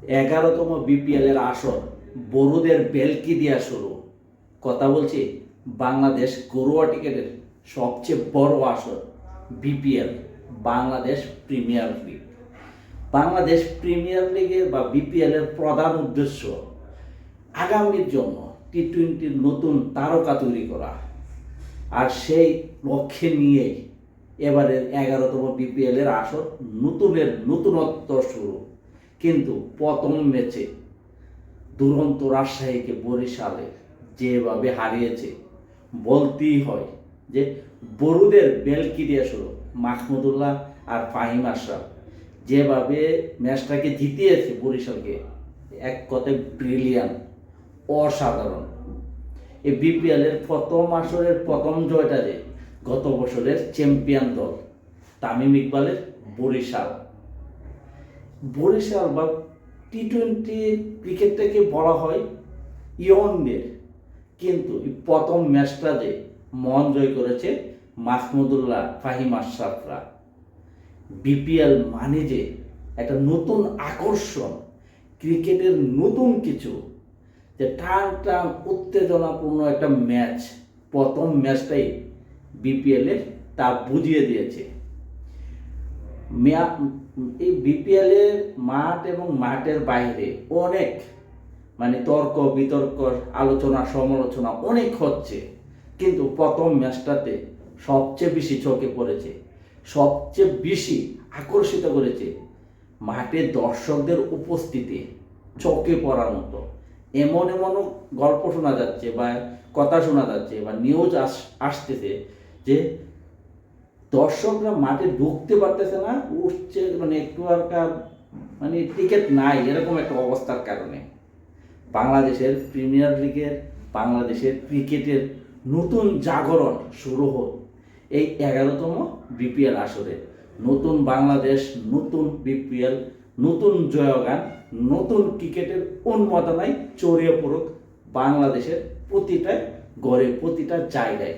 11তম BPL এর আসর বড়দের বেলকি দিয়া শুরু। কথা বলছি বাংলাদেশ ঘরোয়া টিকেটের সবচেয়ে বড় আসর BPL, Bangladesh premier league. Bangladesh premier লিগের বা বিপিএল এর প্রধান উদ্দেশ্য আগামীর জন্য টি-20 নতুন তারকা তৈরি করা। আর সেই লক্ষ্যে নিয়েই এবারের 11তম বিপিএল এর আসর নতুনত্ব শুরু। কিন্তু প্রথম ম্যাচে দুরন্ত রাজশাহীকে বরিশালে যেভাবে হারিয়েছে, বলতেই হয় যে বড়ুদের বেলকি দিয়ে শুরু। মাহমুদুল্লাহ আর ফাহিম আশরাফ যেভাবে ম্যাচটাকে জিতিয়েছে বরিশালকে, এক কথায় ব্রিলিয়ান্ট, অসাধারণ। এই বিপিএল এর প্রথম আসরের প্রথম জয়টা যে গত বছরের চ্যাম্পিয়ন দল তামিম ইকবালের বরিশাল বা টি-20 ক্রিকেটটাকে বলা হয় ইয়ংদের, কিন্তু এই প্রথম ম্যাচটা যে মন জয় করেছে মাহমুদুল্লাহ, ফাহিম আশরাফরা। বিপিএল মানে যে একটা নতুন আকর্ষণ, ক্রিকেটের নতুন কিছু, যে টান টান উত্তেজনাপূর্ণ একটা ম্যাচ। প্রথম ম্যাচটাই বিপিএলের তা বুঝিয়ে দিয়েছে। এই বিপিএলের মাঠ এবং মাঠের বাইরে অনেক তর্ক বিতর্ক, আলোচনা সমালোচনা অনেক হচ্ছে, কিন্তু প্রথম ম্যাচটাতে সবচেয়ে বেশি চোখে পড়েছে, সবচেয়ে বেশি আকর্ষিত করেছে মাঠে দর্শকদের উপস্থিতি। চোখে পড়ার মতো এমন গল্প শোনা যাচ্ছে বা কথা শোনা যাচ্ছে বা নিউজ আসতেছে যে দর্শকরা মাঠে ঢুকতে পারতেছে না, উঠছে একটু আর টিকিট নাই, এরকম একটা অবস্থার কারণে বাংলাদেশের প্রিমিয়ার লিগের, বাংলাদেশের ক্রিকেটের নতুন জাগরণ শুরু হোক এই 11তম বিপিএল আসরে। নতুন বাংলাদেশ, নতুন বিপিএল, নতুন জয়গান, নতুন ক্রিকেটের উন্মাদনায় ছড়িয়ে পড়ুক বাংলাদেশের প্রতিটা ঘরে, প্রতিটা জায়গায়।